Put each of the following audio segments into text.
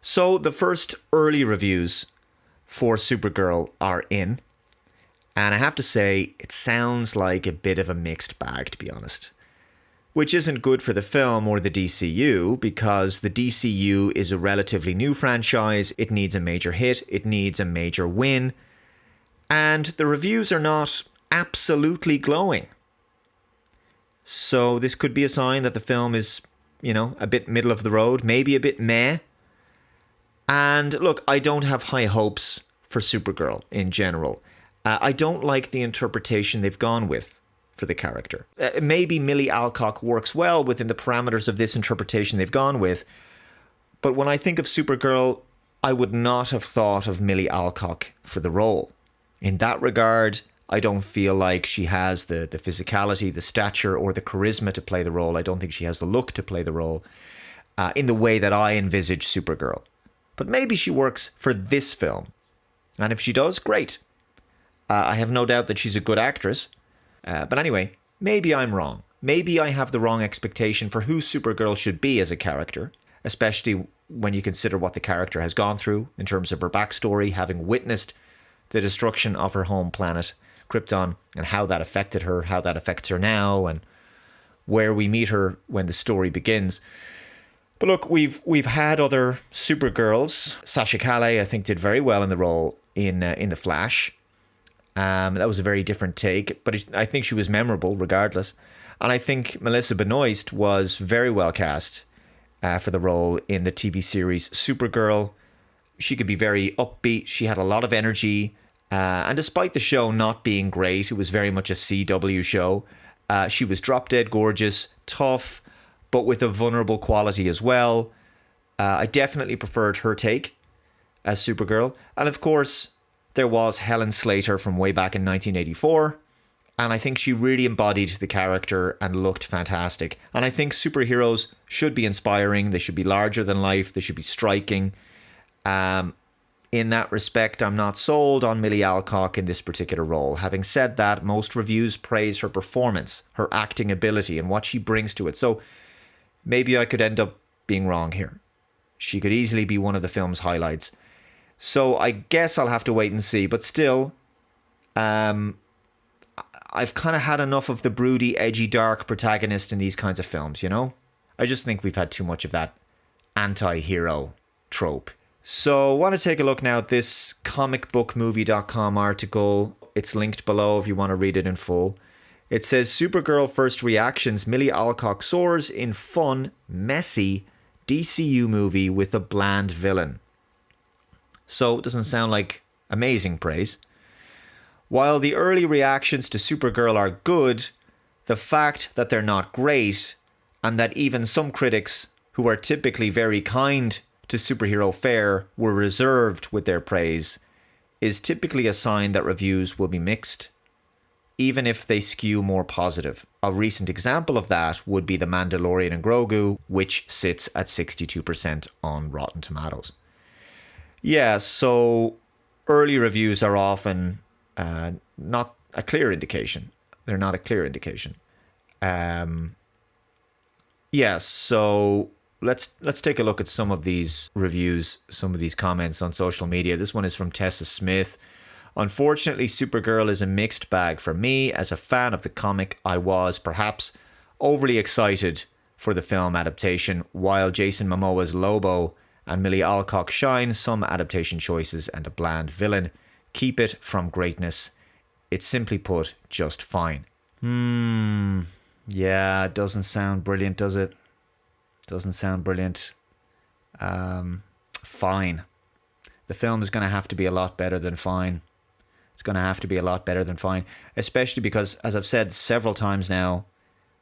So the first early reviews for Supergirl are in. And I have to say, it sounds like a bit of a mixed bag, to be honest. Which isn't good for the film or the DCU, because the DCU is a relatively new franchise. It needs a major hit. It needs a major win. And the reviews are not absolutely glowing. So this could be a sign that the film is, a bit middle of the road, maybe a bit meh. And look, I don't have high hopes for Supergirl in general. I don't like the interpretation they've gone with for the character. Maybe Millie Alcock works well within the parameters of this interpretation they've gone with. But when I think of Supergirl, I would not have thought of Millie Alcock for the role. In that regard, I don't feel like she has the physicality, the stature, or the charisma to play the role. I don't think she has the look to play the role in the way that I envisage Supergirl. But maybe she works for this film. And if she does, great. I have no doubt that she's a good actress. But anyway, maybe I'm wrong. Maybe I have the wrong expectation for who Supergirl should be as a character, especially when you consider what the character has gone through in terms of her backstory, having witnessed the destruction of her home planet, Krypton, and how that affected her, how that affects her now, and where we meet her when the story begins. But look, we've had other Supergirls. Sasha Calle, I think, did very well in the role in The Flash. That was a very different take, but I think she was memorable regardless. And I think Melissa Benoist was very well cast for the role in the TV series Supergirl. She could be very upbeat. She had a lot of energy. And despite the show not being great, it was very much a CW show. She was drop dead gorgeous, tough, but with a vulnerable quality as well. I definitely preferred her take as Supergirl. And of course, there was Helen Slater from way back in 1984. And I think she really embodied the character and looked fantastic. And I think superheroes should be inspiring. They should be larger than life. They should be striking. In that respect, I'm not sold on Millie Alcock in this particular role. Having said that, most reviews praise her performance, her acting ability, and what she brings to it. So maybe I could end up being wrong here. She could easily be one of the film's highlights. So I guess I'll have to wait and see. But still, I've kind of had enough of the broody, edgy, dark protagonist in these kinds of films, I just think we've had too much of that anti-hero trope. So I want to take a look now at this comicbookmovie.com article. It's linked below if you want to read it in full. It says, Supergirl first reactions, Millie Alcock soars in fun, messy DCU movie with a bland villain. So it doesn't sound like amazing praise. While the early reactions to Supergirl are good, the fact that they're not great, and that even some critics who are typically very kind to superhero fare were reserved with their praise, is typically a sign that reviews will be mixed, even if they skew more positive. A recent example of that would be The Mandalorian and Grogu, which sits at 62% on Rotten Tomatoes. Yeah, so early reviews are often not a clear indication. They're not a clear indication. So let's take a look at some of these reviews, some of these comments on social media. This one is from Tessa Smith. Unfortunately, Supergirl is a mixed bag for me. As a fan of the comic, I was perhaps overly excited for the film adaptation, while Jason Momoa's Lobo and Millie Alcock shine. Some adaptation choices and a bland villain keep it from greatness. It's simply put, just fine. Yeah, it doesn't sound brilliant, does it? Doesn't sound brilliant. Fine. The film is going to have to be a lot better than fine. It's going to have to be a lot better than fine. Especially because, as I've said several times now,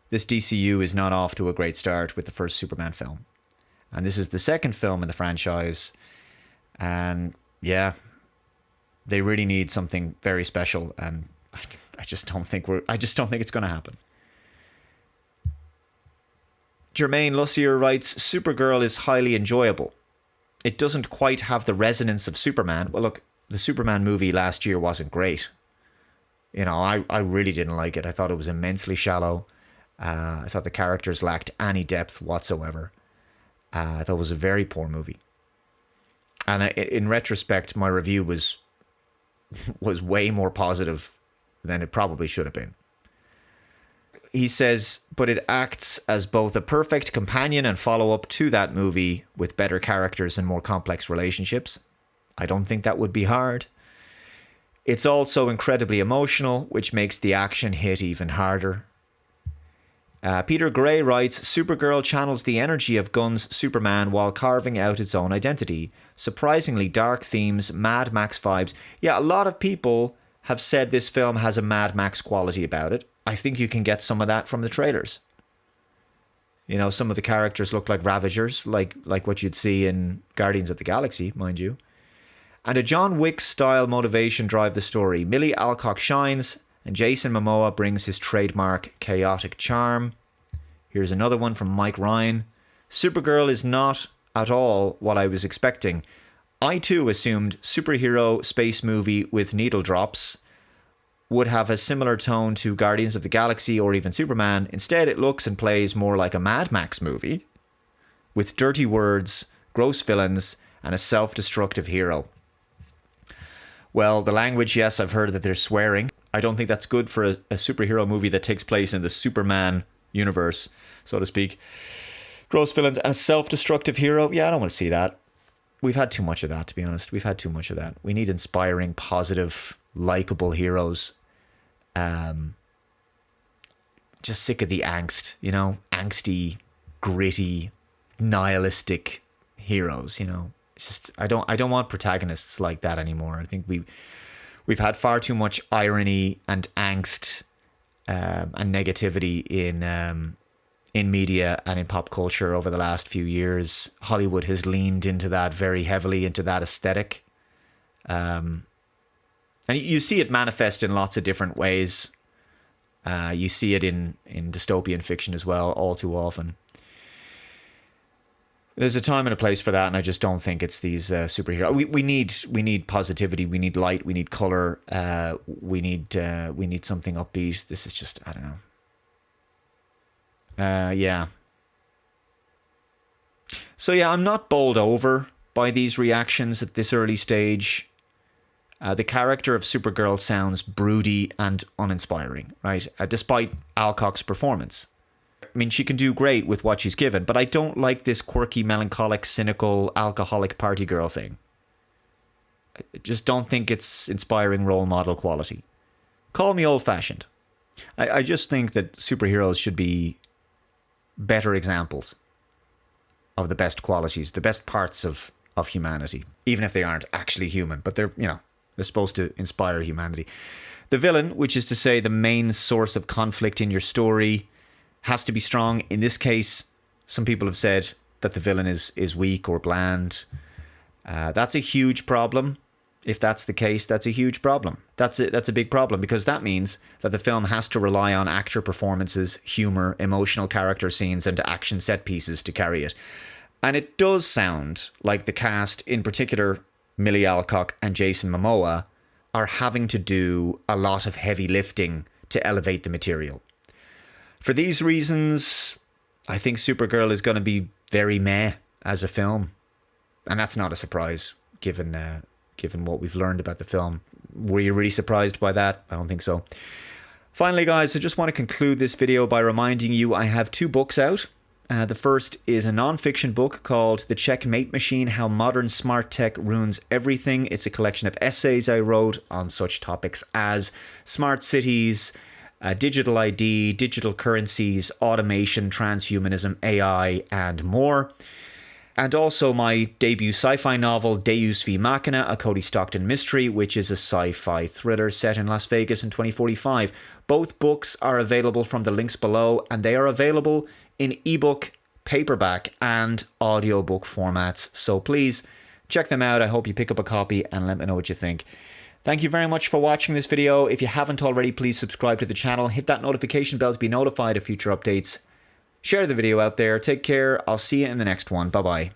this DCU is not off to a great start with the first Superman film. And this is the second film in the franchise. And yeah, they really need something very special. And I just don't think it's going to happen. Jermaine Lussier writes, Supergirl is highly enjoyable. It doesn't quite have the resonance of Superman. Well, look, the Superman movie last year wasn't great. I really didn't like it. I thought it was immensely shallow. I thought the characters lacked any depth whatsoever. I thought it was a very poor movie. And in retrospect, my review was way more positive than it probably should have been. He says, but it acts as both a perfect companion and follow-up to that movie with better characters and more complex relationships. I don't think that would be hard. It's also incredibly emotional, which makes the action hit even harder. Peter Gray writes, Supergirl channels the energy of Gunn's Superman while carving out its own identity. Surprisingly dark themes, Mad Max vibes. Yeah, a lot of people have said this film has a Mad Max quality about it. I think you can get some of that from the trailers. You know, some of the characters look like Ravagers, like what you'd see in Guardians of the Galaxy, mind you. And a John Wick-style motivation drive the story. Millie Alcock shines, and Jason Momoa brings his trademark chaotic charm. Here's another one from Mike Ryan. Supergirl is not at all what I was expecting. I too assumed superhero space movie with needle drops would have a similar tone to Guardians of the Galaxy or even Superman. Instead, it looks and plays more like a Mad Max movie with dirty words, gross villains, and a self-destructive hero. Well, the language, yes, I've heard that they're swearing. I don't think that's good for a superhero movie that takes place in the Superman universe, so to speak. Gross villains and a self-destructive hero. Yeah, I don't want to see that. We've had too much of that, to be honest. We've had too much of that. We need inspiring, positive, likable heroes. Just sick of the angst, you know, angsty, gritty, nihilistic heroes, you know. It's just I don't want protagonists like that anymore. I think we've had far too much irony and angst and negativity in media and in pop culture over the last few years. Hollywood has leaned into that very heavily, into that aesthetic. And you see it manifest in lots of different ways. You see it in dystopian fiction as well, all too often. There's a time and a place for that, and I just don't think it's these superheroes. We need positivity, we need light, we need color, we need something upbeat. This is just, I don't know. Yeah. So yeah, I'm not bowled over by these reactions at this early stage. The character of Supergirl sounds broody and uninspiring, right? Despite Alcock's performance. I mean, she can do great with what she's given, but I don't like this quirky, melancholic, cynical, alcoholic party girl thing. I just don't think it's inspiring role model quality. Call me old-fashioned. I just think that superheroes should be better examples of the best qualities, the best parts of humanity, even if they aren't actually human, but they're, you know, they're supposed to inspire humanity. The villain, which is to say the main source of conflict in your story, has to be strong. In this case, some people have said that the villain is weak or bland. That's a huge problem. If that's the case, that's a huge problem. That's a big problem, because that means that the film has to rely on actor performances, humor, emotional character scenes, and action set pieces to carry it. And it does sound like the cast, in particular Millie Alcock and Jason Momoa, are having to do a lot of heavy lifting to elevate the material. For these reasons, I think Supergirl is going to be very meh as a film. And that's not a surprise, given what we've learned about the film. Were you really surprised by that? I don't think so. Finally, guys, I just want to conclude this video by reminding you I have 2 books out. The first is a non-fiction book called The Checkmate Machine, How Modern Smart Tech Ruins Everything. It's a collection of essays I wrote on such topics as smart cities, digital ID, digital currencies, automation, transhumanism, AI, and more. And also my debut sci-fi novel, Deus V Machina, a Cody Stockton mystery, which is a sci-fi thriller set in Las Vegas in 2045. Both books are available from the links below, and they are available in ebook, paperback, and audiobook formats. So please check them out. I hope you pick up a copy and let me know what you think. Thank you very much for watching this video. If you haven't already, please subscribe to the channel. Hit that notification bell to be notified of future updates. Share the video out there. Take care. I'll see you in the next one. Bye-bye.